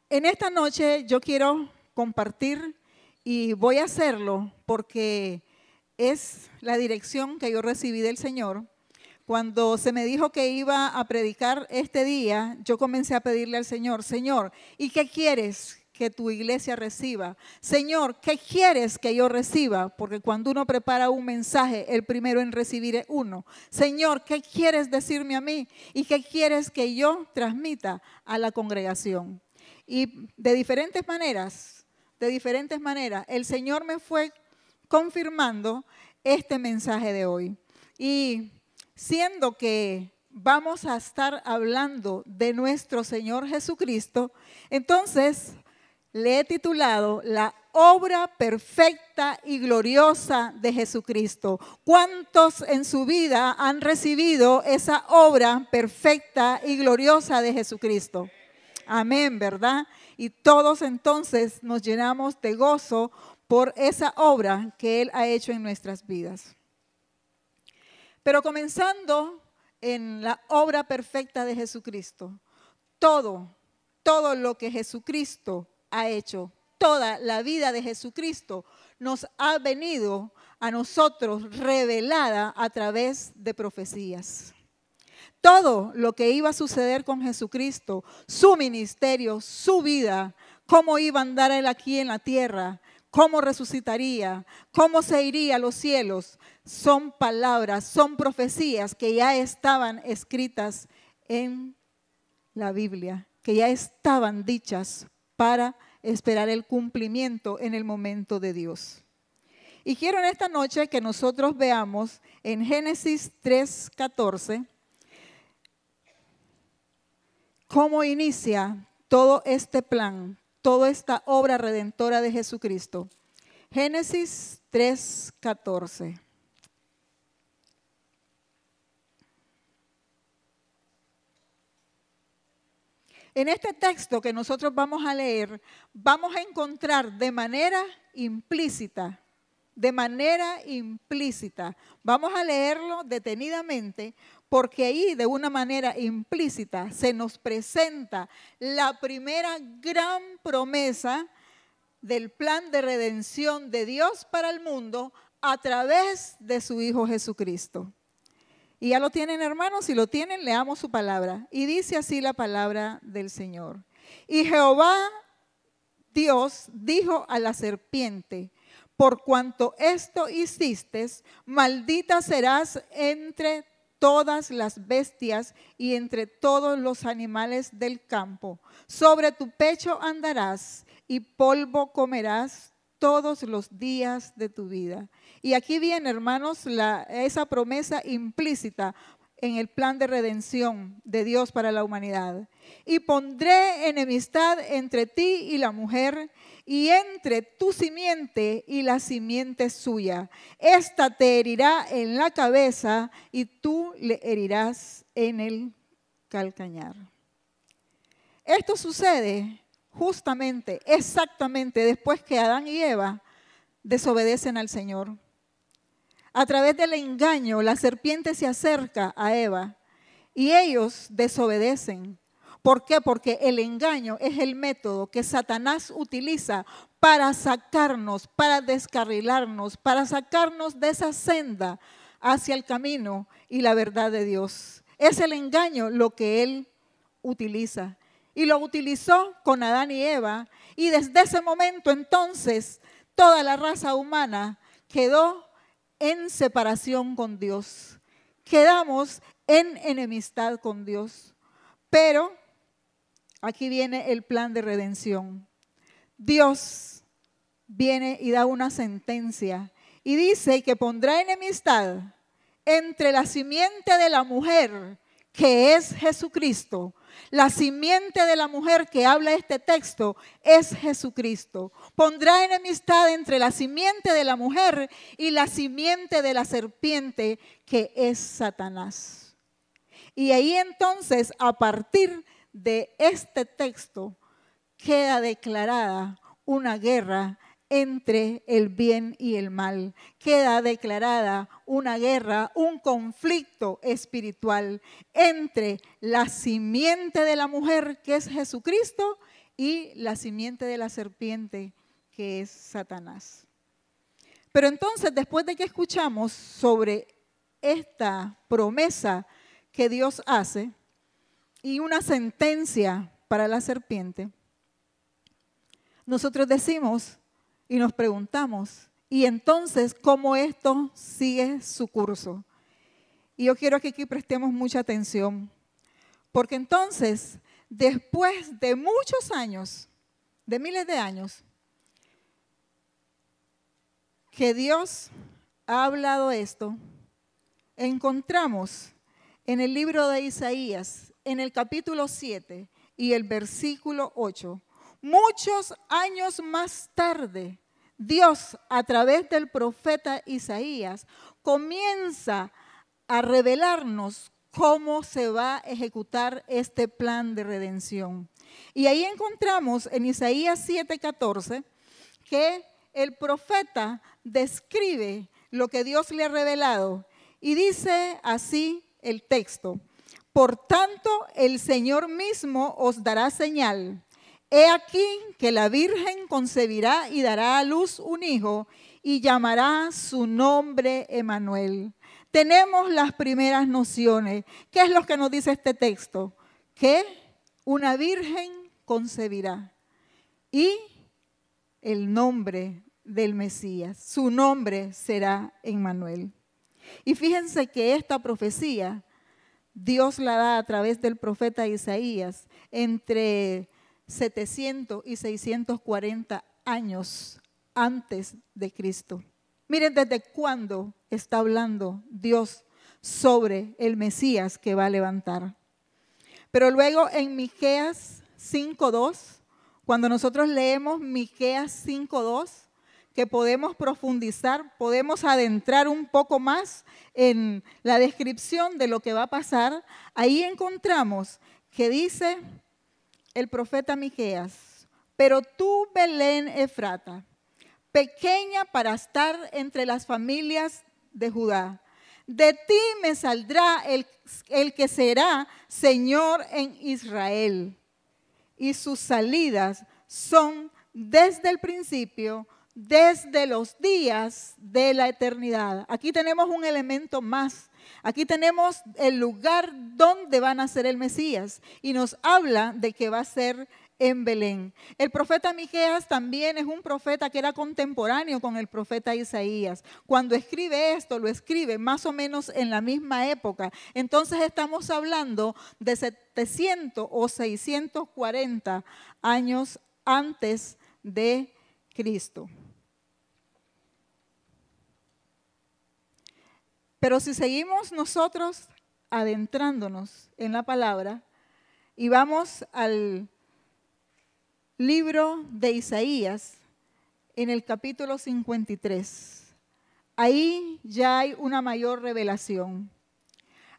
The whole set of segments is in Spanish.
En esta noche yo quiero compartir y voy a hacerlo porque es la dirección que yo recibí del Señor. Cuando se me dijo que iba a predicar este día, yo comencé a pedirle al Señor, Señor, ¿y qué quieres que tu iglesia reciba? Señor, ¿qué quieres que yo reciba? Porque cuando uno prepara un mensaje, el primero en recibir es uno. Señor, ¿qué quieres decirme a mí? ¿Y qué quieres que yo transmita a la congregación? Y de diferentes maneras, el Señor me fue confirmando este mensaje de hoy. Y siendo que vamos a estar hablando de nuestro Señor Jesucristo, entonces le he titulado La obra perfecta y gloriosa de Jesucristo. ¿Cuántos en su vida han recibido esa obra perfecta y gloriosa de Jesucristo? Amén, ¿verdad? Y todos entonces nos llenamos de gozo por esa obra que Él ha hecho en nuestras vidas. Pero comenzando en la obra perfecta de Jesucristo, todo lo que Jesucristo ha hecho, toda la vida de Jesucristo nos ha venido a nosotros revelada a través de profecías. Todo lo que iba a suceder con Jesucristo, su ministerio, su vida, cómo iba a andar Él aquí en la tierra, cómo resucitaría, cómo se iría a los cielos, son palabras, son profecías que ya estaban escritas en la Biblia, que ya estaban dichas para esperar el cumplimiento en el momento de Dios. Y quiero en esta noche que nosotros veamos en Génesis 3:14 cómo inicia todo este plan, toda esta obra redentora de Jesucristo. Génesis 3:14. En este texto que nosotros vamos a leer, vamos a encontrar de manera implícita, vamos a leerlo detenidamente, porque ahí de una manera implícita se nos presenta la primera gran promesa del plan de redención de Dios para el mundo a través de su Hijo Jesucristo. Y ya lo tienen, hermanos, si lo tienen, leamos su palabra. Y dice así la palabra del Señor. Y Jehová Dios dijo a la serpiente: por cuanto esto hiciste, maldita serás entre todas las bestias y entre todos los animales del campo. Sobre tu pecho andarás y polvo comerás todos los días de tu vida. Y aquí viene, hermanos, esa promesa implícita en el plan de redención de Dios para la humanidad. Y pondré enemistad entre ti y la mujer, y entre tu simiente y la simiente suya. Esta te herirá en la cabeza y tú le herirás en el calcañar. Esto sucede justamente, exactamente después que Adán y Eva desobedecen al Señor. A través del engaño, la serpiente se acerca a Eva y ellos desobedecen. ¿Por qué? Porque el engaño es el método que Satanás utiliza para sacarnos, para descarrilarnos, para sacarnos de esa senda hacia el camino y la verdad de Dios. Es el engaño lo que él utiliza. Y lo utilizó con Adán y Eva. Y desde ese momento entonces toda la raza humana quedó en separación con Dios. Quedamos en enemistad con Dios. Pero aquí viene el plan de redención. Dios viene y da una sentencia y dice que pondrá enemistad entre la simiente de la mujer, que es Jesucristo. La simiente de la mujer que habla este texto es Jesucristo. Pondrá enemistad entre la simiente de la mujer y la simiente de la serpiente, que es Satanás. Y ahí entonces, a partir de este texto, queda declarada una guerra entre el bien y el mal. Queda declarada una guerra, un conflicto espiritual entre la simiente de la mujer, que es Jesucristo, y la simiente de la serpiente, que es Satanás. Pero entonces, después de que escuchamos sobre esta promesa que Dios hace y una sentencia para la serpiente, nosotros decimos y nos preguntamos, ¿y entonces cómo esto sigue su curso? Y yo quiero que aquí prestemos mucha atención, porque entonces, después de muchos años, de miles de años, que Dios ha hablado esto, encontramos en el libro de Isaías, en el capítulo 7 y el versículo 8, muchos años más tarde, Dios, a través del profeta Isaías, comienza a revelarnos cómo se va a ejecutar este plan de redención. Y ahí encontramos en Isaías 7:14 que el profeta describe lo que Dios le ha revelado y dice así el texto: por tanto, el Señor mismo os dará señal. He aquí que la Virgen concebirá y dará a luz un hijo y llamará su nombre Emmanuel. Tenemos las primeras nociones. ¿Qué es lo que nos dice este texto? Que una virgen concebirá y el nombre del Mesías, su nombre será Emmanuel. Y fíjense que esta profecía Dios la da a través del profeta Isaías entre 700 y 640 años antes de Cristo. Miren desde cuándo está hablando Dios sobre el Mesías que va a levantar. Pero luego en Miqueas 5:2, cuando nosotros leemos Miqueas 5:2, que podemos profundizar, podemos adentrar un poco más en la descripción de lo que va a pasar, ahí encontramos que dice el profeta Miqueas: pero tú, Belén Efrata, pequeña para estar entre las familias de Judá, de ti me saldrá el que será Señor en Israel, y sus salidas son desde el principio, desde los días de la eternidad. Aquí tenemos un elemento más. Aquí tenemos el lugar donde va a nacer el Mesías y nos habla de que va a ser en Belén. El profeta Miqueas también es un profeta que era contemporáneo con el profeta Isaías. Cuando escribe esto, lo escribe más o menos en la misma época. Entonces estamos hablando de 700 o 640 años antes de Cristo. Pero si seguimos nosotros adentrándonos en la palabra y vamos al libro de Isaías, en el capítulo 53, ahí ya hay una mayor revelación.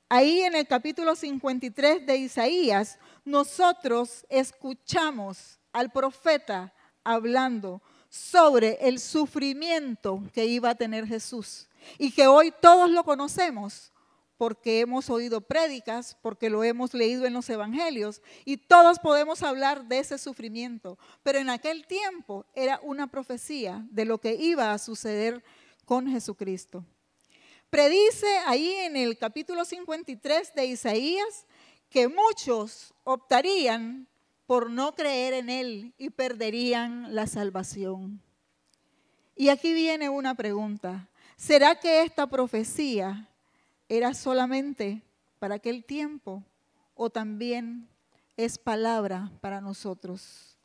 Ahí en el capítulo 53 de Isaías, nosotros escuchamos al profeta hablando sobre el sufrimiento que iba a tener Jesús y que hoy todos lo conocemos porque hemos oído prédicas, porque lo hemos leído en los evangelios y todos podemos hablar de ese sufrimiento. Pero en aquel tiempo era una profecía de lo que iba a suceder con Jesucristo. Predice ahí en el capítulo 53 de Isaías que muchos optarían por no creer en Él y perderían la salvación. Y aquí viene una pregunta: ¿será que esta profecía era solamente para aquel tiempo o también es palabra para nosotros?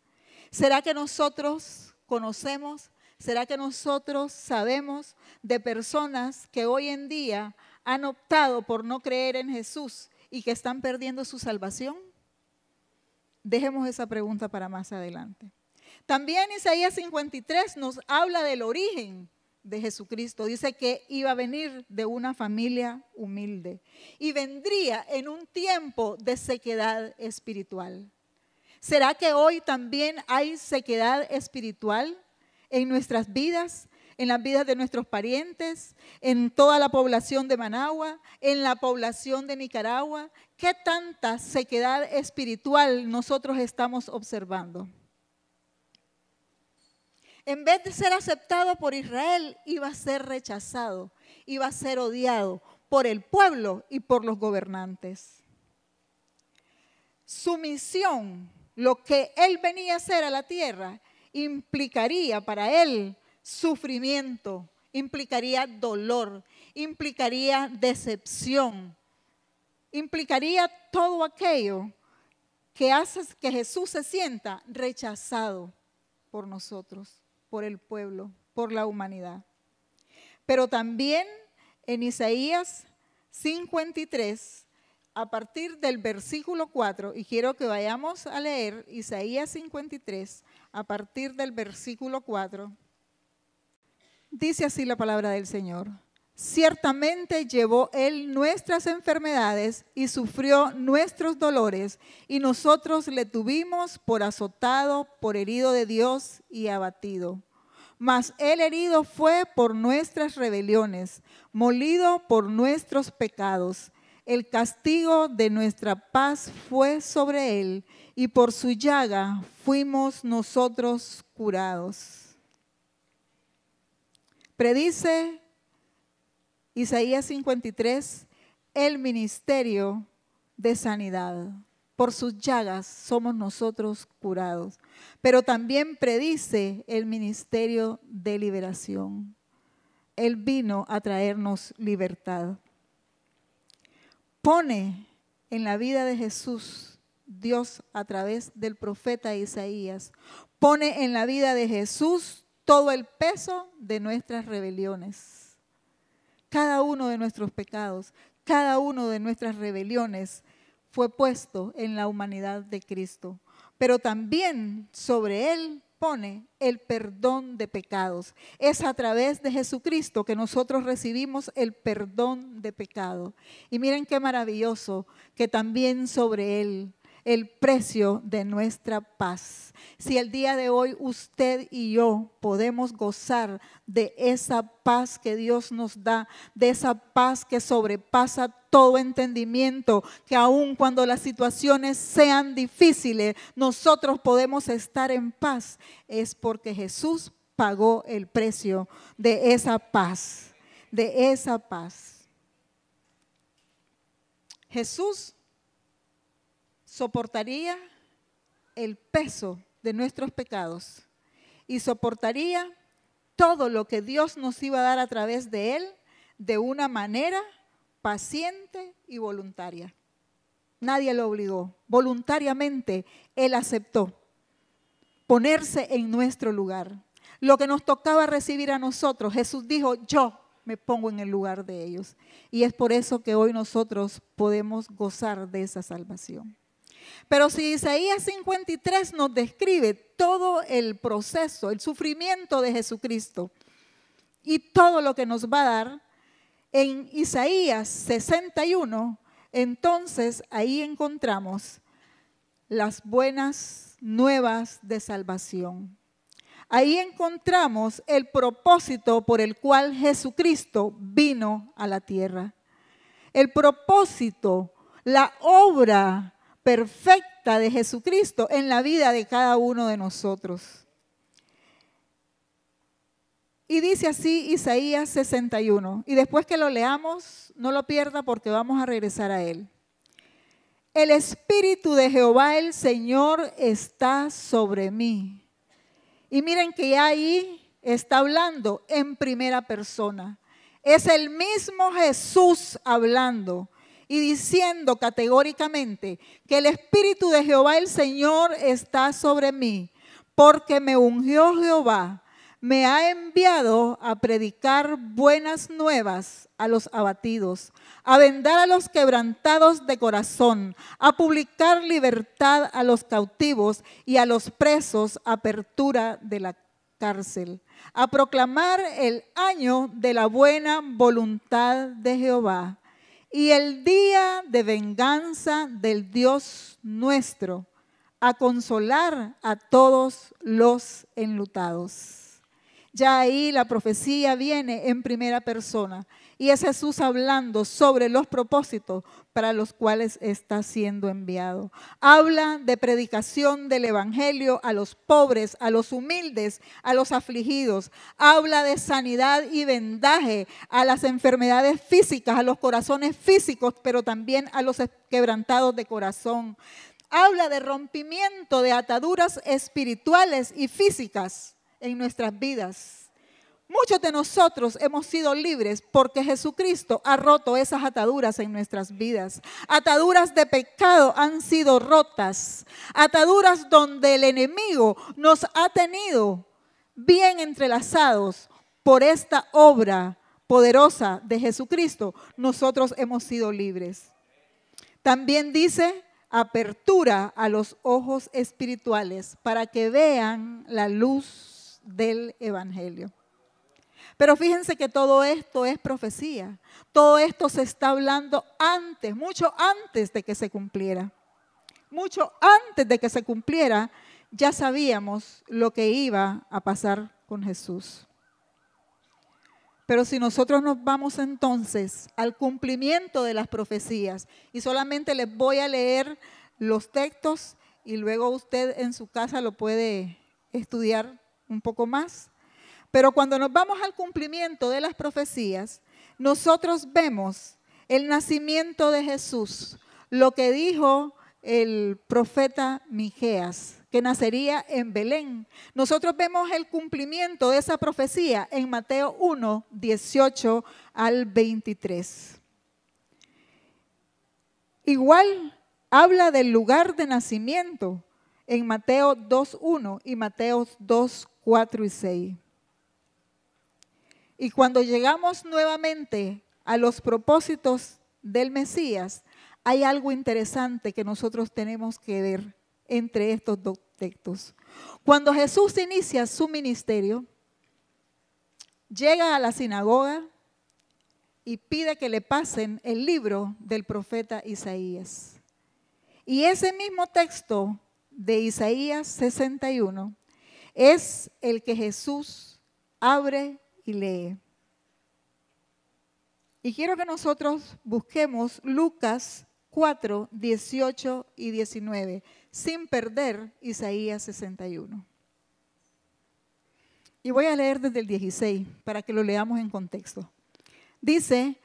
¿Será que nosotros conocemos? ¿Será que nosotros sabemos de personas que hoy en día han optado por no creer en Jesús y que están perdiendo su salvación? Dejemos esa pregunta para más adelante. También Isaías 53 nos habla del origen de Jesucristo. Dice que iba a venir de una familia humilde y vendría en un tiempo de sequedad espiritual. ¿Será que hoy también hay sequedad espiritual en nuestras vidas, en las vidas de nuestros parientes, en toda la población de Managua, en la población de Nicaragua? ¿Qué tanta sequedad espiritual nosotros estamos observando? En vez de ser aceptado por Israel, iba a ser rechazado, iba a ser odiado por el pueblo y por los gobernantes. Su misión, lo que él venía a hacer a la tierra, implicaría para él sufrimiento, implicaría dolor, implicaría decepción, implicaría todo aquello que hace que Jesús se sienta rechazado por nosotros, por el pueblo, por la humanidad. Pero también en Isaías 53, a partir del versículo 4, y quiero que vayamos a leer Isaías 53, a partir del versículo 4, dice así la palabra del Señor. Ciertamente llevó Él nuestras enfermedades y sufrió nuestros dolores, y nosotros le tuvimos por azotado, por herido de Dios y abatido. Mas Él herido fue por nuestras rebeliones, molido por nuestros pecados. El castigo de nuestra paz fue sobre Él, y por su llaga fuimos nosotros curados. Predice Isaías 53, el ministerio de sanidad. Por sus llagas somos nosotros curados. Pero también predice el ministerio de liberación. Él vino a traernos libertad. Pone en la vida de Jesús, Dios a través del profeta Isaías, pone en la vida de Jesús todo el peso de nuestras rebeliones. Cada uno de nuestros pecados, cada uno de nuestras rebeliones fue puesto en la humanidad de Cristo. Pero también sobre Él pone el perdón de pecados. Es a través de Jesucristo que nosotros recibimos el perdón de pecado. Y miren qué maravilloso que también sobre Él el precio de nuestra paz. Si el día de hoy usted y yo podemos gozar de esa paz que Dios nos da, de esa paz que sobrepasa todo entendimiento, que aun cuando las situaciones sean difíciles, nosotros podemos estar en paz, es porque Jesús pagó el precio de esa paz, de esa paz. Jesús soportaría el peso de nuestros pecados y soportaría todo lo que Dios nos iba a dar a través de Él de una manera paciente y voluntaria. Nadie lo obligó, voluntariamente Él aceptó ponerse en nuestro lugar. Lo que nos tocaba recibir a nosotros, Jesús dijo, yo me pongo en el lugar de ellos. Y es por eso que hoy nosotros podemos gozar de esa salvación. Pero si Isaías 53 nos describe todo el proceso, el sufrimiento de Jesucristo y todo lo que nos va a dar, en Isaías 61, entonces ahí encontramos las buenas nuevas de salvación. Ahí encontramos el propósito por el cual Jesucristo vino a la tierra. El propósito, la obra perfecta de Jesucristo en la vida de cada uno de nosotros. Y dice así Isaías 61. Y después que lo leamos, no lo pierda porque vamos a regresar a él. El Espíritu de Jehová el Señor está sobre mí. Y miren que ya ahí está hablando en primera persona. Es el mismo Jesús hablando y diciendo categóricamente que el Espíritu de Jehová el Señor está sobre mí, porque me ungió Jehová, me ha enviado a predicar buenas nuevas a los abatidos, a vendar a los quebrantados de corazón, a publicar libertad a los cautivos y a los presos apertura de la cárcel, a proclamar el año de la buena voluntad de Jehová y el día de venganza del Dios nuestro, a consolar a todos los enlutados. Ya ahí la profecía viene en primera persona y es Jesús hablando sobre los propósitos para los cuales está siendo enviado. Habla de predicación del evangelio a los pobres, a los humildes, a los afligidos. Habla de sanidad y vendaje a las enfermedades físicas, a los corazones físicos, pero también a los quebrantados de corazón. Habla de rompimiento de ataduras espirituales y físicas en nuestras vidas. Muchos de nosotros hemos sido libres porque Jesucristo ha roto esas ataduras en nuestras vidas. Ataduras de pecado han sido rotas. Ataduras donde el enemigo nos ha tenido bien entrelazados por esta obra poderosa de Jesucristo. Nosotros hemos sido libres. También dice apertura a los ojos espirituales para que vean la luz del evangelio. Pero fíjense que todo esto es profecía. Todo esto se está hablando antes, mucho antes de que se cumpliera. Mucho antes de que se cumpliera, ya sabíamos lo que iba a pasar con Jesús. Pero si nosotros nos vamos entonces al cumplimiento de las profecías, y solamente les voy a leer los textos y luego usted en su casa lo puede estudiar un poco más. Pero cuando nos vamos al cumplimiento de las profecías, nosotros vemos el nacimiento de Jesús, lo que dijo el profeta Miqueas, que nacería en Belén. Nosotros vemos el cumplimiento de esa profecía en Mateo 1, 18 al 23. Igual habla del lugar de nacimiento en Mateo 2, 1 y Mateo 2, 4 y 6. Y cuando llegamos nuevamente a los propósitos del Mesías, hay algo interesante que nosotros tenemos que ver entre estos dos textos. Cuando Jesús inicia su ministerio, llega a la sinagoga y pide que le pasen el libro del profeta Isaías. Y ese mismo texto de Isaías 61 es el que Jesús abre y lee. Y quiero que nosotros busquemos Lucas 4, 18 y 19, sin perder Isaías 61. Y voy a leer desde el 16 para que lo leamos en contexto. Dice,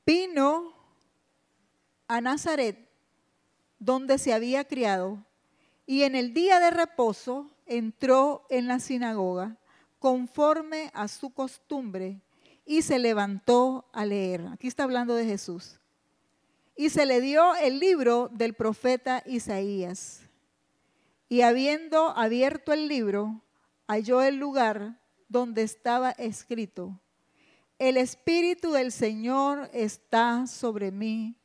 vino a Nazaret, donde se había criado, y en el día de reposo entró en la sinagoga, conforme a su costumbre, y se levantó a leer. Aquí está hablando de Jesús. Y se le dio el libro del profeta Isaías. Y habiendo abierto el libro, halló el lugar donde estaba escrito: el Espíritu del Señor está sobre mí,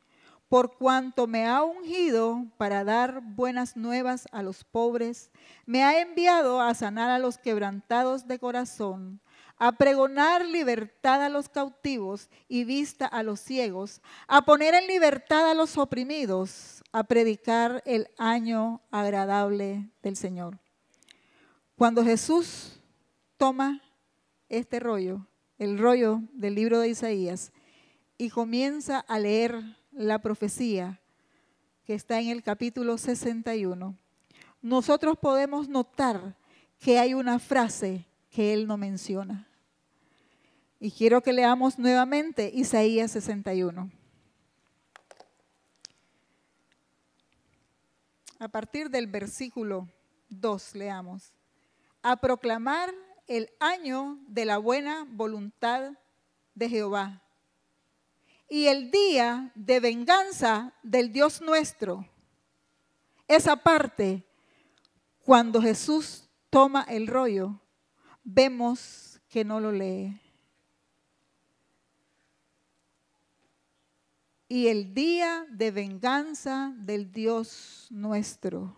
por cuanto me ha ungido para dar buenas nuevas a los pobres, me ha enviado a sanar a los quebrantados de corazón, a pregonar libertad a los cautivos y vista a los ciegos, a poner en libertad a los oprimidos, a predicar el año agradable del Señor. Cuando Jesús toma este rollo, el rollo del libro de Isaías, y comienza a leer la profecía que está en el capítulo 61, nosotros podemos notar que hay una frase que él no menciona. Y quiero que leamos nuevamente Isaías 61. A partir del versículo 2 leamos: a proclamar el año de la buena voluntad de Jehová y el día de venganza del Dios nuestro. Esa parte, cuando Jesús toma el rollo, vemos que no lo lee. Y el día de venganza del Dios nuestro.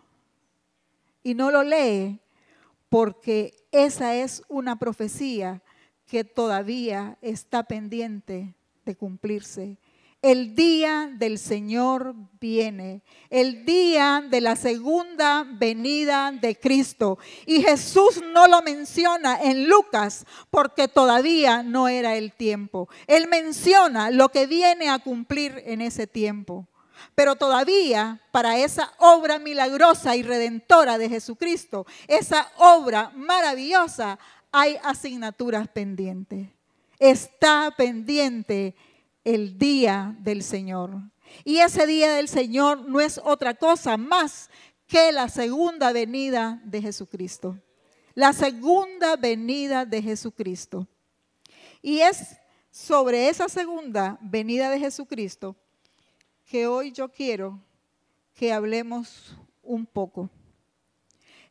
Y no lo lee porque esa es una profecía que todavía está pendiente de cumplirse. El día del Señor viene, el día de la segunda venida de Cristo. Y Jesús no lo menciona en Lucas porque todavía no era el tiempo. Él menciona lo que viene a cumplir en ese tiempo. Pero todavía para esa obra milagrosa y redentora de Jesucristo, esa obra maravillosa, hay asignaturas pendientes. Está pendiente el día del Señor. Y ese día del Señor no es otra cosa más que la segunda venida de Jesucristo. La segunda venida de Jesucristo. Y es sobre esa segunda venida de Jesucristo que hoy yo quiero que hablemos un poco.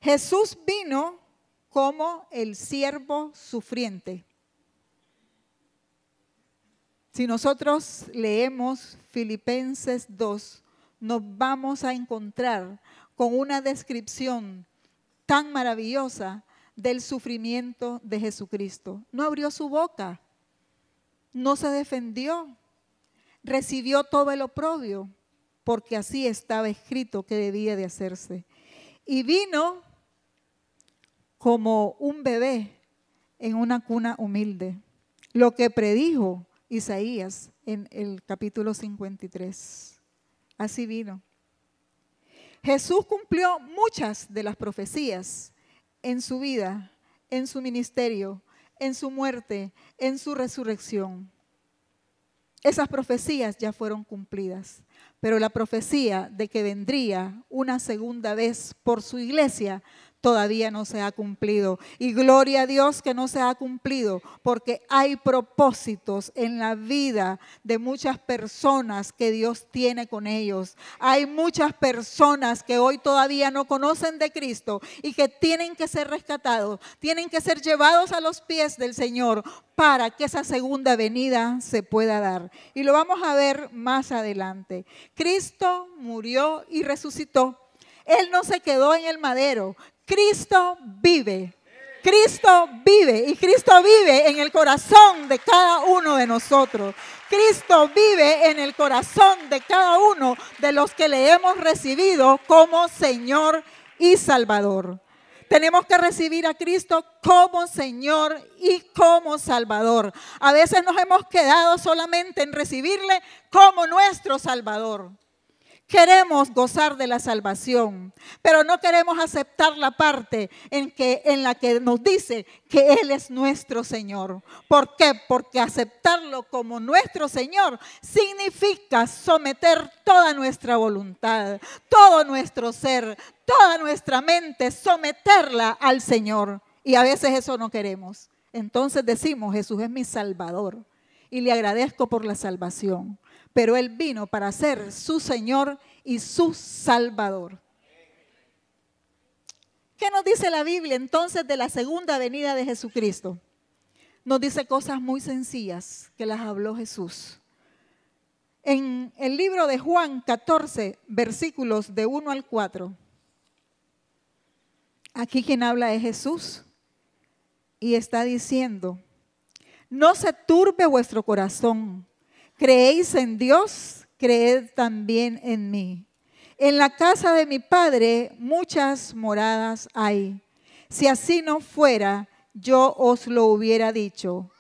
Jesús vino como el siervo sufriente. Si nosotros leemos Filipenses 2, nos vamos a encontrar con una descripción tan maravillosa del sufrimiento de Jesucristo. No abrió su boca, no se defendió, recibió todo el oprobio, porque así estaba escrito que debía de hacerse. Y vino como un bebé en una cuna humilde, lo que predijo Isaías en el capítulo 53. Así vino. Jesús cumplió muchas de las profecías en su vida, en su ministerio, en su muerte, en su resurrección. Esas profecías ya fueron cumplidas, pero la profecía de que vendría una segunda vez por su iglesia todavía no se ha cumplido. Y gloria a Dios que no se ha cumplido, porque hay propósitos en la vida de muchas personas que Dios tiene con ellos. Hay muchas personas que hoy todavía no conocen de Cristo y que tienen que ser rescatados, tienen que ser llevados a los pies del Señor para que esa segunda venida se pueda dar. Y lo vamos a ver más adelante. Cristo murió y resucitó. Él no se quedó en el madero. Cristo vive. Cristo vive y Cristo vive en el corazón de cada uno de nosotros. Cristo vive en el corazón de cada uno de los que le hemos recibido como Señor y Salvador. Tenemos que recibir a Cristo como Señor y como Salvador. A veces nos hemos quedado solamente en recibirle como nuestro Salvador. Queremos gozar de la salvación, pero no queremos aceptar la parte en la que nos dice que Él es nuestro Señor. ¿Por qué? Porque aceptarlo como nuestro Señor significa someter toda nuestra voluntad, todo nuestro ser, toda nuestra mente, someterla al Señor. Y a veces eso no queremos. Entonces decimos, Jesús es mi Salvador y le agradezco por la salvación. Pero Él vino para ser su Señor y su Salvador. ¿Qué nos dice la Biblia entonces de la segunda venida de Jesucristo? Nos dice cosas muy sencillas que las habló Jesús. En el libro de Juan 14, versículos de 1 al 4. Aquí quien habla es Jesús y está diciendo: no se turbe vuestro corazón. ¿Creéis en Dios? Creed también en mí. En la casa de mi Padre muchas moradas hay. Si así no fuera, yo os lo hubiera dicho.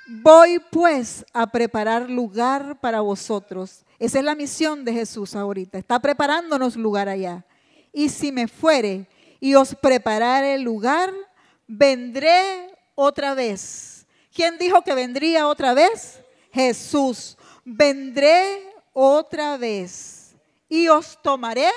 Voy pues a preparar lugar para vosotros. Esa es la misión de Jesús ahorita. Está preparándonos lugar allá. Y si me fuere y os preparare el lugar, vendré otra vez. ¿Quién dijo que vendría otra vez? Jesús. Vendré otra vez y os tomaré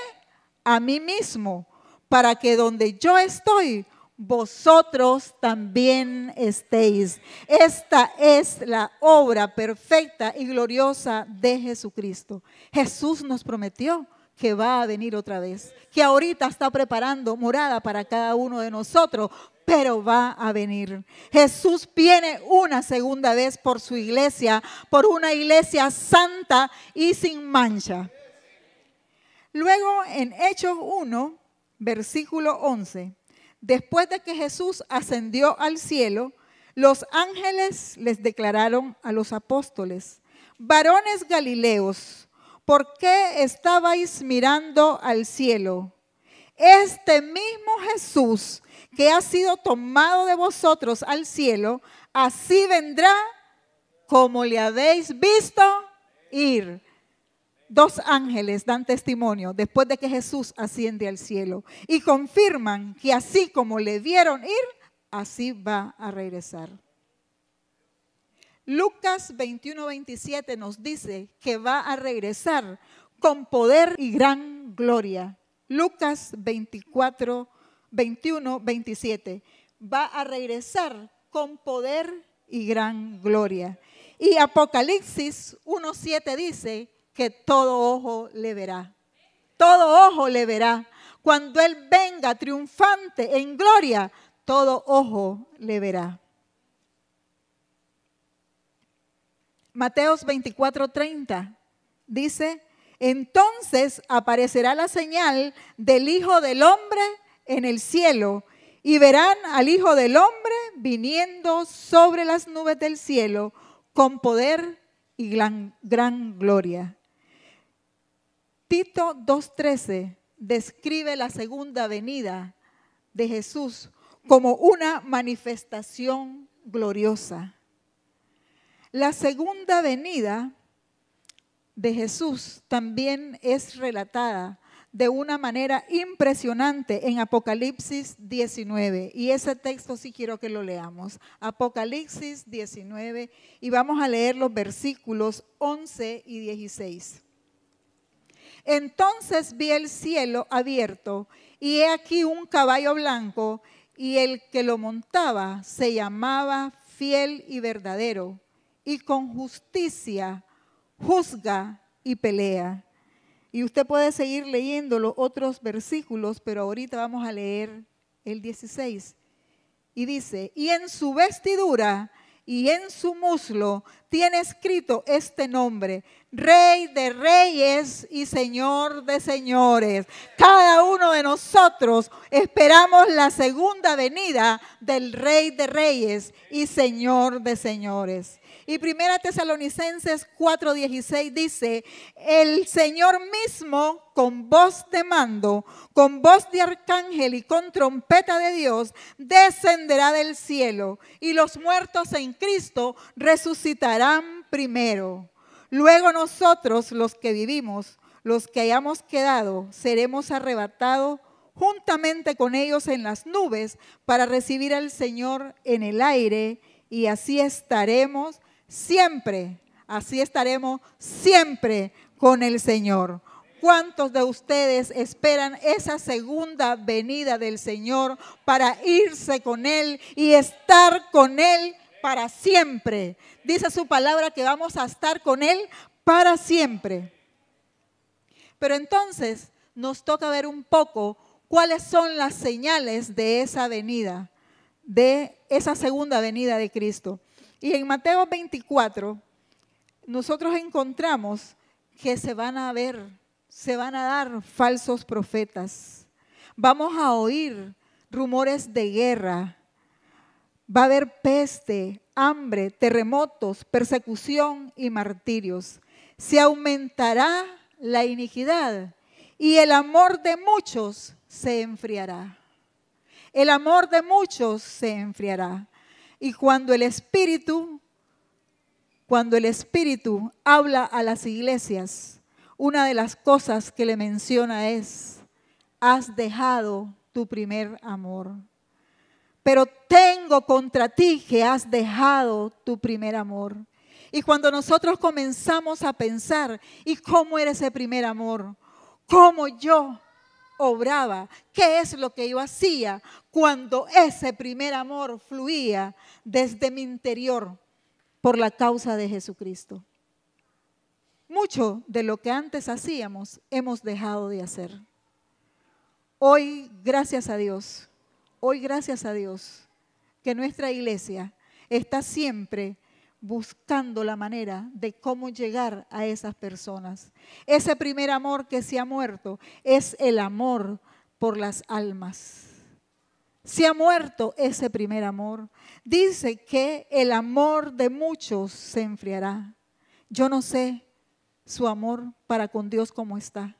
a mí mismo, para que donde yo estoy, vosotros también estéis. Esta es la obra perfecta y gloriosa de Jesucristo. Jesús nos prometió que va a venir otra vez, que ahorita está preparando morada para cada uno de nosotros, pero va a venir. Jesús viene una segunda vez por su iglesia, por una iglesia santa y sin mancha. Luego en Hechos 1, versículo 11, después de que Jesús ascendió al cielo, los ángeles les declararon a los apóstoles: varones galileos, ¿por qué estabais mirando al cielo? Este mismo Jesús que ha sido tomado de vosotros al cielo, así vendrá como le habéis visto ir. Dos ángeles dan testimonio después de que Jesús asciende al cielo y confirman que así como le vieron ir, así va a regresar. Lucas 21:27 nos dice que va a regresar con poder y gran gloria. Lucas 21:27 va a regresar con poder y gran gloria. Y Apocalipsis 1:7 dice que todo ojo le verá. Todo ojo le verá. Cuando Él venga triunfante en gloria, todo ojo le verá. Mateos 24:30 dice, entonces aparecerá la señal del Hijo del Hombre en el cielo y verán al Hijo del Hombre viniendo sobre las nubes del cielo con poder y gran gloria. Tito 2:13 describe la segunda venida de Jesús como una manifestación gloriosa. La segunda venida de Jesús también es relatada de una manera impresionante en Apocalipsis 19. Y ese texto sí quiero que lo leamos. Apocalipsis 19 y vamos a leer los versículos 11 y 16. Entonces vi el cielo abierto y he aquí un caballo blanco y el que lo montaba se llamaba Fiel y Verdadero y con justicia juzga y pelea. Y usted puede seguir leyendo los otros versículos, pero ahorita vamos a leer el 16. Y dice, y en su vestidura y en su muslo tiene escrito este nombre, Rey de Reyes y Señor de Señores. Cada uno de nosotros esperamos la segunda venida del Rey de Reyes y Señor de Señores. Y 1 Tesalonicenses 4:16 dice, el Señor mismo con voz de mando, con voz de arcángel y con trompeta de Dios, descenderá del cielo y los muertos en Cristo resucitarán primero. Luego nosotros, los que vivimos, los que hayamos quedado, seremos arrebatados juntamente con ellos en las nubes para recibir al Señor en el aire y así estaremos siempre con el Señor. ¿Cuántos de ustedes esperan esa segunda venida del Señor para irse con Él y estar con Él para siempre? Dice su palabra que vamos a estar con Él para siempre. Pero entonces nos toca ver un poco cuáles son las señales de esa venida, de esa segunda venida de Cristo. Y en Mateo 24 nosotros encontramos que se van a dar falsos profetas. Vamos a oír rumores de guerra. Va a haber peste, hambre, terremotos, persecución y martirios. Se aumentará la iniquidad y el amor de muchos se enfriará. El amor de muchos se enfriará. Y cuando el Espíritu habla a las iglesias, una de las cosas que le menciona es, has dejado tu primer amor. Pero tengo contra ti que has dejado tu primer amor. Y cuando nosotros comenzamos a pensar, ¿y cómo era ese primer amor? ¿Cómo yo obraba? ¿Qué es lo que yo hacía cuando ese primer amor fluía desde mi interior por la causa de Jesucristo? Mucho de lo que antes hacíamos hemos dejado de hacer. Hoy, gracias a Dios, que nuestra iglesia está siempre buscando la manera de cómo llegar a esas personas. Ese primer amor que se ha muerto es el amor por las almas. Se ha muerto ese primer amor. Dice que el amor de muchos se enfriará. Yo no sé su amor para con Dios cómo está.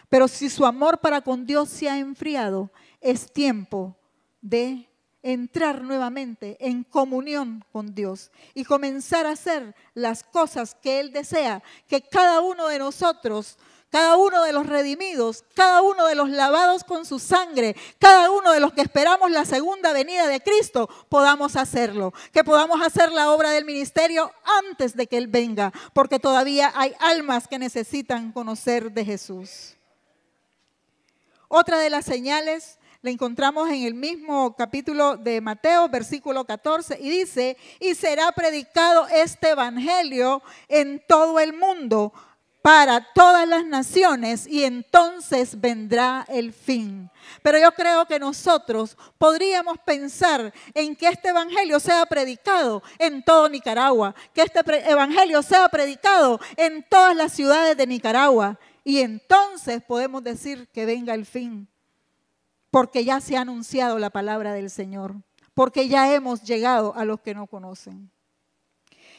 Pero si su amor para con Dios se ha enfriado, es tiempo de entrar nuevamente en comunión con Dios y comenzar a hacer las cosas que Él desea que cada uno de nosotros, cada uno de los redimidos, cada uno de los lavados con su sangre, cada uno de los que esperamos la segunda venida de Cristo, podamos hacerlo. Que podamos hacer la obra del ministerio antes de que Él venga, porque todavía hay almas que necesitan conocer de Jesús. Otra de las señales la encontramos en el mismo capítulo de Mateo, versículo 14, y dice: y será predicado este evangelio en todo el mundo, para todas las naciones, y entonces vendrá el fin. Pero yo creo que nosotros podríamos pensar en que este evangelio sea predicado en todo Nicaragua, que este evangelio sea predicado en todas las ciudades de Nicaragua, y entonces podemos decir que venga el fin, porque ya se ha anunciado la palabra del Señor, porque ya hemos llegado a los que no conocen.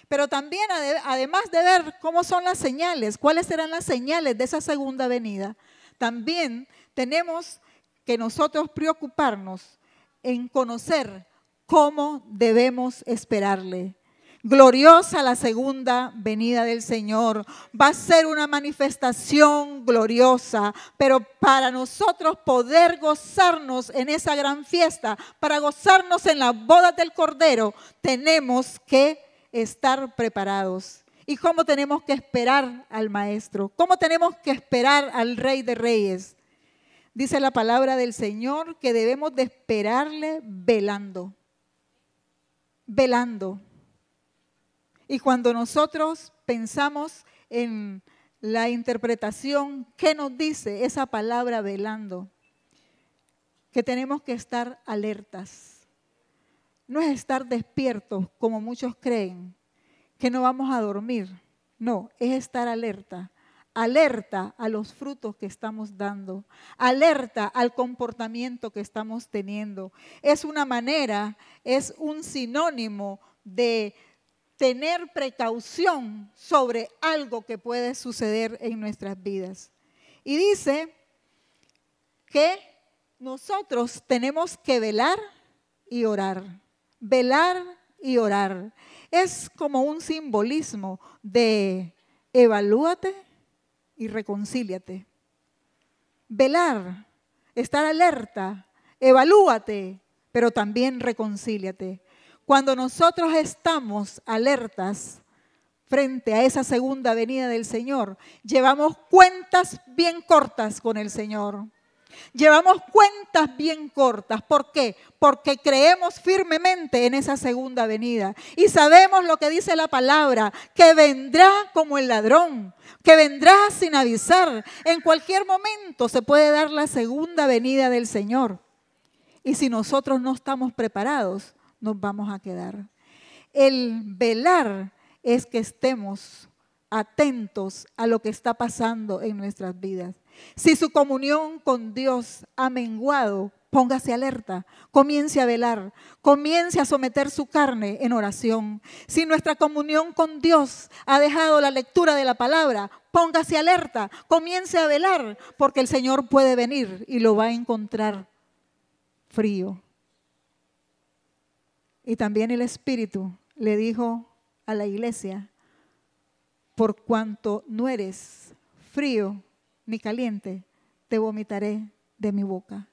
Pero también, además de ver cómo son las señales, cuáles serán las señales de esa segunda venida, también tenemos que nosotros preocuparnos en conocer cómo debemos esperarle. Gloriosa la segunda venida del Señor. Va a ser una manifestación gloriosa, pero para nosotros poder gozarnos en esa gran fiesta, para gozarnos en las bodas del Cordero, tenemos que estar preparados. ¿Y cómo tenemos que esperar al Maestro? ¿Cómo tenemos que esperar al Rey de Reyes? Dice la palabra del Señor que debemos de esperarle velando. Velando. Y cuando nosotros pensamos en la interpretación, ¿qué nos dice esa palabra velando? Que tenemos que estar alertas. No es estar despiertos como muchos creen, que no vamos a dormir. No, es estar alerta. Alerta a los frutos que estamos dando. Alerta al comportamiento que estamos teniendo. Es una manera, es un sinónimo de tener precaución sobre algo que puede suceder en nuestras vidas. Y dice que nosotros tenemos que velar y orar. Velar y orar. Es como un simbolismo de evalúate y reconcíliate. Velar, estar alerta, evalúate, pero también reconcíliate. Cuando nosotros estamos alertas frente a esa segunda venida del Señor, llevamos cuentas bien cortas con el Señor. Llevamos cuentas bien cortas. ¿Por qué? Porque creemos firmemente en esa segunda venida. Y sabemos lo que dice la palabra, que vendrá como el ladrón, que vendrá sin avisar. En cualquier momento se puede dar la segunda venida del Señor. Y si nosotros no estamos preparados, nos vamos a quedar. El velar es que estemos atentos a lo que está pasando en nuestras vidas. Si su comunión con Dios ha menguado, póngase alerta, comience a velar, comience a someter su carne en oración. Si nuestra comunión con Dios ha dejado la lectura de la palabra, póngase alerta, comience a velar, porque el Señor puede venir y lo va a encontrar frío. Y también el Espíritu le dijo a la iglesia: por cuanto no eres frío ni caliente, te vomitaré de mi boca.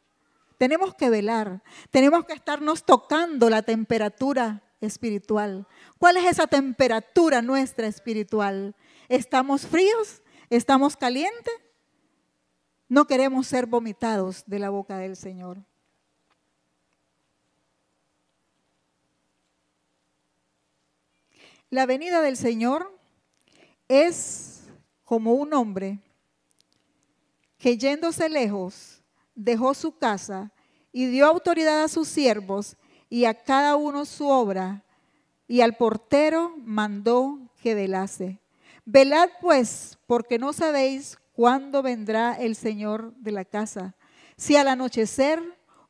Tenemos que velar, tenemos que estarnos tocando la temperatura espiritual. ¿Cuál es esa temperatura nuestra espiritual? ¿Estamos fríos? ¿Estamos calientes? No queremos ser vomitados de la boca del Señor. La venida del Señor es como un hombre que yéndose lejos dejó su casa y dio autoridad a sus siervos y a cada uno su obra, y al portero mandó que velase. Velad pues, porque no sabéis cuándo vendrá el Señor de la casa, si al anochecer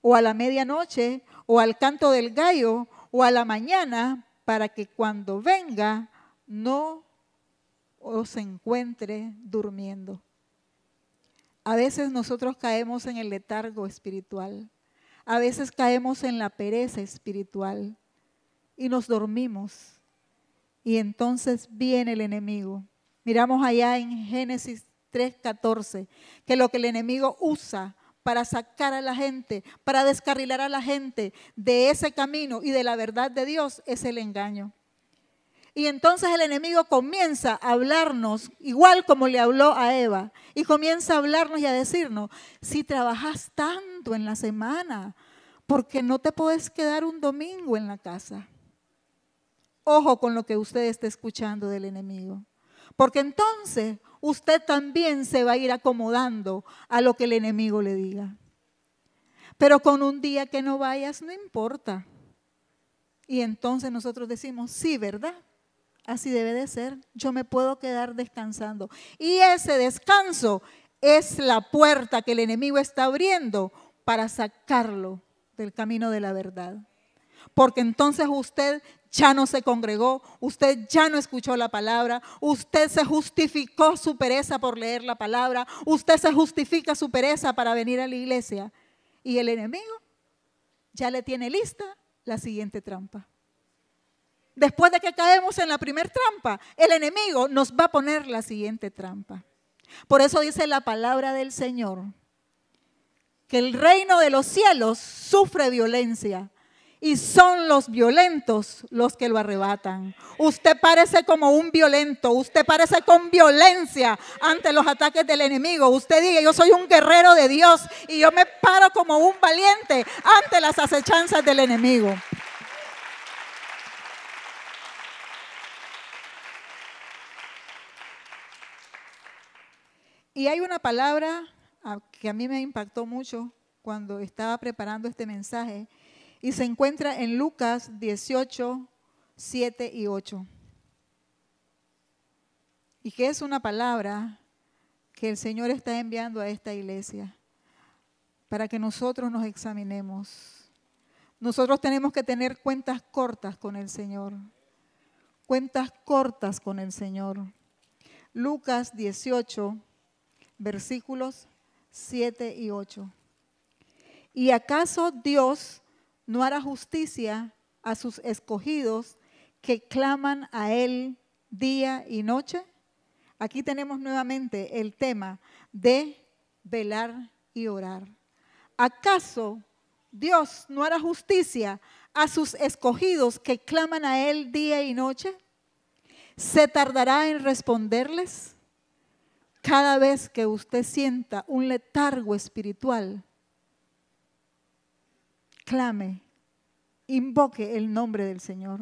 o a la medianoche o al canto del gallo o a la mañana, para que cuando venga no o se encuentre durmiendo. A veces nosotros caemos en el letargo espiritual. A veces caemos en la pereza espiritual y nos dormimos. Y entonces viene el enemigo. Miramos allá en Génesis 3:14, que lo que el enemigo usa para sacar a la gente, para descarrilar a la gente de ese camino y de la verdad de Dios es el engaño. Y entonces el enemigo comienza a hablarnos, igual como le habló a Eva, y comienza a hablarnos y a decirnos, si trabajas tanto en la semana, ¿por qué no te puedes quedar un domingo en la casa? Ojo con lo que usted está escuchando del enemigo, porque entonces usted también se va a ir acomodando a lo que el enemigo le diga. Pero con un día que no vayas no importa. Y entonces nosotros decimos, sí, ¿verdad? Así debe de ser. Yo me puedo quedar descansando. Y ese descanso es la puerta que el enemigo está abriendo para sacarlo del camino de la verdad. Porque entonces usted ya no se congregó, usted ya no escuchó la palabra, usted se justificó su pereza por leer la palabra, usted se justifica su pereza para venir a la iglesia. Y el enemigo ya le tiene lista la siguiente trampa. Después de que caemos en la primera trampa, el enemigo nos va a poner la siguiente trampa. Por eso dice la palabra del Señor, que el reino de los cielos sufre violencia y son los violentos los que lo arrebatan. Usted parece como un violento, usted parece con violencia ante los ataques del enemigo. Usted diga, yo soy un guerrero de Dios y yo me paro como un valiente ante las acechanzas del enemigo. Y hay una palabra que a mí me impactó mucho cuando estaba preparando este mensaje y se encuentra en Lucas 18, 7 y 8. Y que es una palabra que el Señor está enviando a esta iglesia para que nosotros nos examinemos. Nosotros tenemos que tener cuentas cortas con el Señor. Cuentas cortas con el Señor. Lucas 18, versículos 7 y 8. ¿Y acaso Dios no hará justicia a sus escogidos que claman a Él día y noche? Aquí tenemos nuevamente el tema de velar y orar. ¿Acaso Dios no hará justicia a sus escogidos que claman a Él día y noche? ¿Se tardará en responderles? Cada vez que usted sienta un letargo espiritual, clame, invoque el nombre del Señor.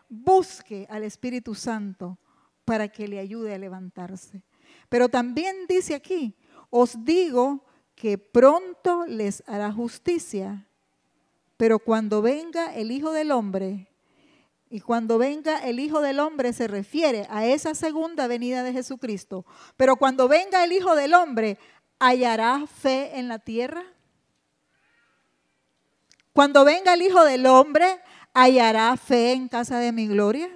Busque al Espíritu Santo para que le ayude a levantarse. Pero también dice aquí, os digo que pronto les hará justicia, pero cuando venga el Hijo del Hombre, y cuando venga el Hijo del Hombre se refiere a esa segunda venida de Jesucristo, pero cuando venga el Hijo del Hombre, ¿hallará fe en la tierra? Cuando venga el Hijo del Hombre, ¿hallará fe en casa de mi gloria?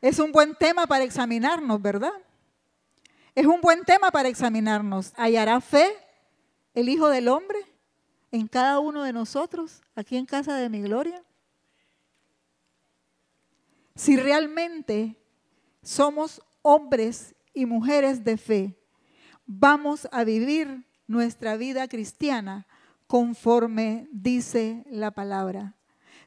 Es un buen tema para examinarnos, ¿verdad? Es un buen tema para examinarnos. ¿Hallará fe el Hijo del Hombre en cada uno de nosotros, aquí en casa de mi gloria? Si realmente somos hombres y mujeres de fe, vamos a vivir nuestra vida cristiana conforme dice la palabra.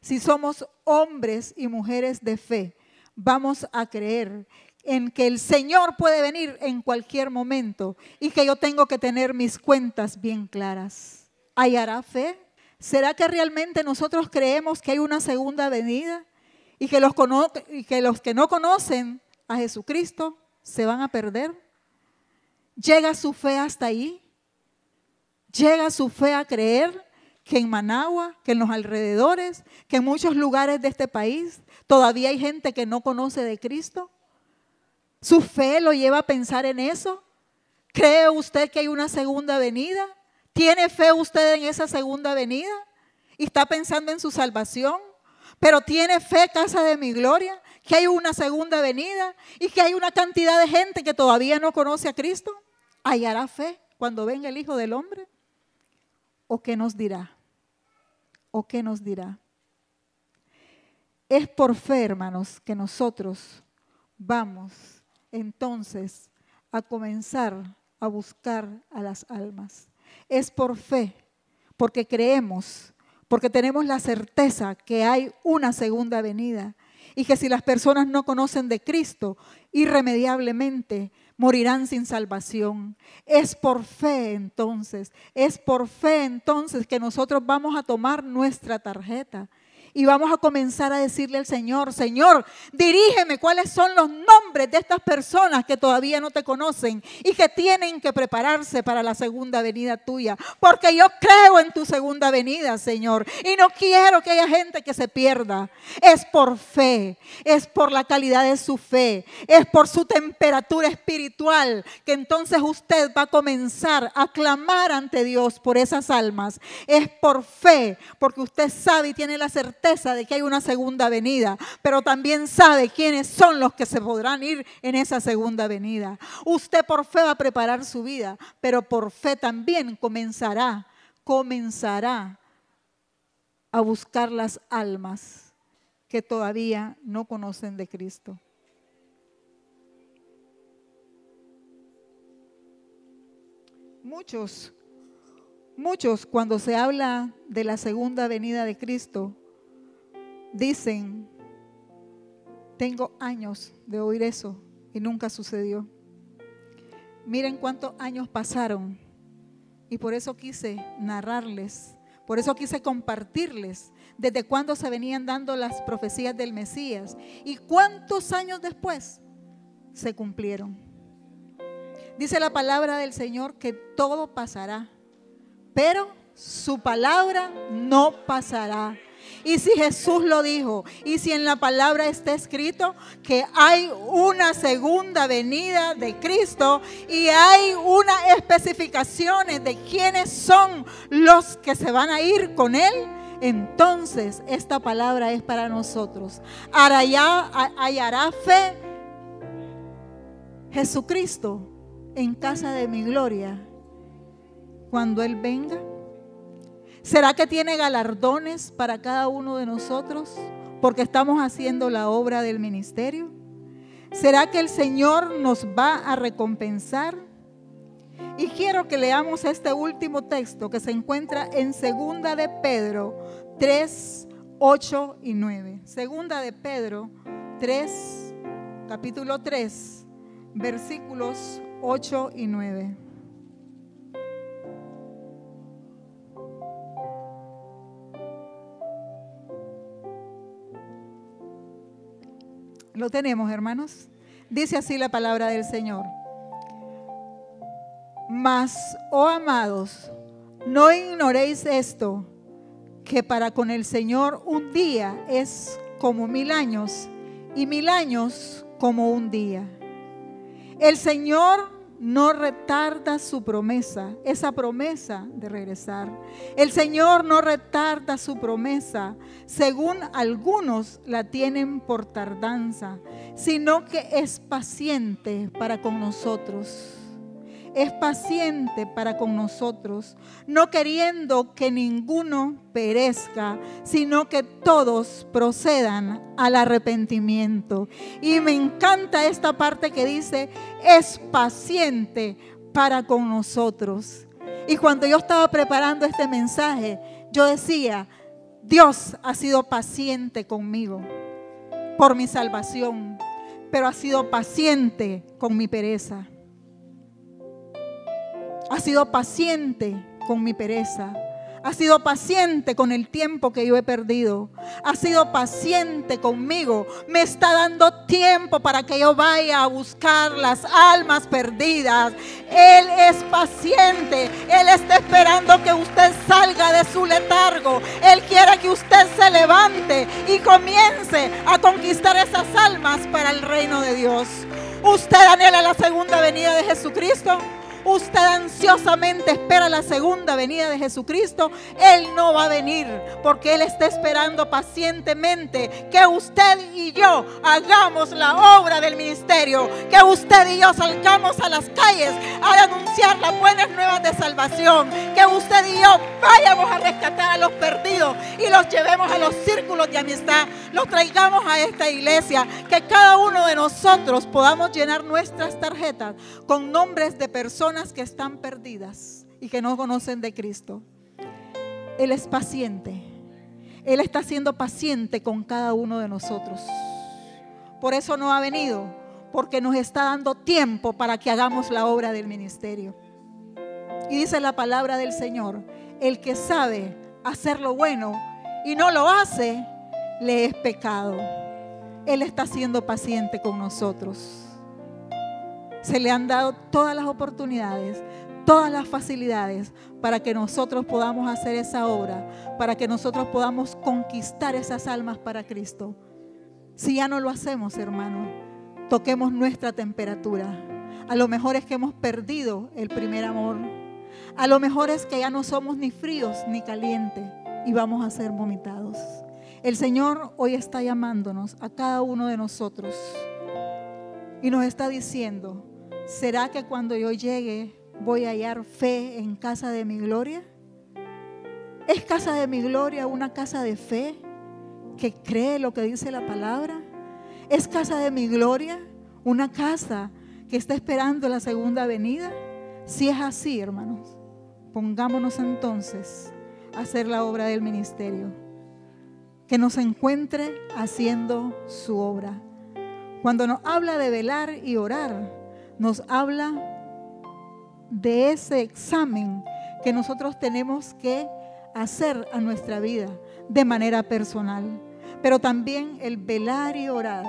Si somos hombres y mujeres de fe, vamos a creer en que el Señor puede venir en cualquier momento y que yo tengo que tener mis cuentas bien claras. ¿Hallará fe? ¿Será que realmente nosotros creemos que hay una segunda venida y que los que no conocen a Jesucristo se van a perder? ¿Llega su fe hasta ahí? ¿Llega su fe a creer que en Managua, que en los alrededores, que en muchos lugares de este país todavía hay gente que no conoce de Cristo? ¿Su fe lo lleva a pensar en eso? ¿Cree usted que hay una segunda venida? ¿Tiene fe usted en esa segunda venida? ¿Y está pensando en su salvación? pero tiene fe, casa de mi gloria, que hay una segunda venida y que hay una cantidad de gente que todavía no conoce a Cristo. ¿Hallará fe cuando venga el Hijo del Hombre? ¿O qué nos dirá? ¿O qué nos dirá? Es por fe, hermanos, que nosotros vamos entonces a comenzar a buscar a las almas. Es por fe, porque creemos, porque tenemos la certeza que hay una segunda venida y que si las personas no conocen de Cristo, irremediablemente morirán sin salvación. Es por fe entonces que nosotros vamos a tomar nuestra tarjeta y vamos a comenzar a decirle al Señor: Señor, dirígeme cuáles son los nombres de estas personas que todavía no te conocen y que tienen que prepararse para la segunda venida tuya. Porque yo creo en tu segunda venida, Señor, y no quiero que haya gente que se pierda. Es por fe, es por la calidad de su fe, es por su temperatura espiritual que entonces usted va a comenzar a clamar ante Dios por esas almas. Es por fe, porque usted sabe y tiene la certeza de que hay una segunda venida, pero también sabe quiénes son los que se podrán ir en esa segunda venida. Usted por fe va a preparar su vida, pero por fe también comenzará a buscar las almas que todavía no conocen de Cristo. Muchos cuando se habla de la segunda venida de Cristo, dicen: tengo años de oír eso y nunca sucedió. Miren cuántos años pasaron y por eso quise narrarles, por eso quise compartirles desde cuándo se venían dando las profecías del Mesías y cuántos años después se cumplieron. Dice la palabra del Señor que todo pasará, pero su palabra no pasará. Y si Jesús lo dijo, y si en la palabra está escrito que hay una segunda venida de Cristo y hay unas especificaciones de quiénes son los que se van a ir con Él, entonces esta palabra es para nosotros. ¿Hallará fe Jesucristo en casa de mi gloria cuando Él venga? ¿Será que tiene galardones para cada uno de nosotros porque estamos haciendo la obra del ministerio? ¿Será que el Señor nos va a recompensar? Y quiero que leamos este último texto que se encuentra en 2 de Pedro 3, 8 y 9. 2 de Pedro 3, capítulo 3, versículos 8 y 9. Lo tenemos, hermanos. Dice así la palabra del Señor: mas, oh amados, no ignoréis esto, que para con el Señor un día es como 1000 años y 1000 años como un día. El Señor no retarda su promesa, esa promesa de regresar. El Señor no retarda su promesa, según algunos la tienen por tardanza, sino que es paciente para con nosotros. Es paciente para con nosotros, no queriendo que ninguno perezca, sino que todos procedan al arrepentimiento. Y me encanta esta parte que dice: es paciente para con nosotros. Y cuando yo estaba preparando este mensaje, yo decía: Dios ha sido paciente conmigo por mi salvación, pero ha sido paciente con mi pereza. Ha sido paciente con mi pereza. Ha sido paciente con el tiempo que yo he perdido. Ha sido paciente conmigo. Me está dando tiempo para que yo vaya a buscar las almas perdidas. Él es paciente. Él está esperando que usted salga de su letargo. Él quiere que usted se levante y comience a conquistar esas almas para el reino de Dios. ¿Usted anhela la segunda venida de Jesucristo? usted ansiosamente espera la segunda venida de Jesucristo, Él no va a venir, porque Él está esperando pacientemente que usted y yo hagamos la obra del ministerio, que usted y yo salgamos a las calles a anunciar las buenas nuevas de salvación, que usted y yo vayamos a rescatar a los perdidos y los llevemos a los círculos de amistad, los traigamos a esta iglesia, que cada uno de nosotros podamos llenar nuestras tarjetas con nombres de personas que están perdidas y que no conocen de Cristo. Él es paciente. Él está siendo paciente con cada uno de nosotros. Por eso no ha venido, porque nos está dando tiempo para que hagamos la obra del ministerio. Y dice la palabra del Señor: el que sabe hacer lo bueno y no lo hace, le es pecado. Él está siendo paciente con nosotros. Se le han dado todas las oportunidades, todas las facilidades para que nosotros podamos hacer esa obra, para que nosotros podamos conquistar esas almas para Cristo. Si ya no lo hacemos, hermano, toquemos nuestra temperatura. A lo mejor es que hemos perdido el primer amor. A lo mejor es que ya no somos ni fríos ni calientes y vamos a ser vomitados. El Señor hoy está llamándonos a cada uno de nosotros y nos está diciendo: ¿será que cuando yo llegue voy a hallar fe en casa de mi gloria? ¿Es casa de mi gloria una casa de fe que cree lo que dice la palabra? ¿Es casa de mi gloria una casa que está esperando la segunda venida? Si es así, hermanos, pongámonos entonces a hacer la obra del ministerio. Que nos encuentre haciendo su obra. Cuando nos habla de velar y orar, nos habla de ese examen que nosotros tenemos que hacer a nuestra vida de manera personal. Pero también el velar y orar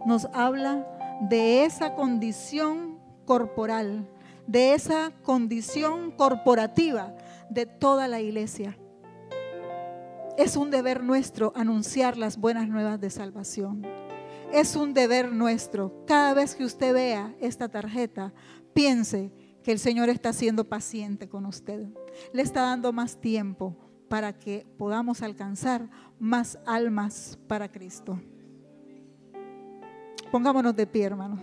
nos habla de esa condición corporal, de esa condición corporativa de toda la iglesia. Es un deber nuestro anunciar las buenas nuevas de salvación. Es un deber nuestro. Cada vez que usted vea esta tarjeta, piense que el Señor está siendo paciente con usted. Le está dando más tiempo para que podamos alcanzar más almas para Cristo. Pongámonos de pie, hermanos.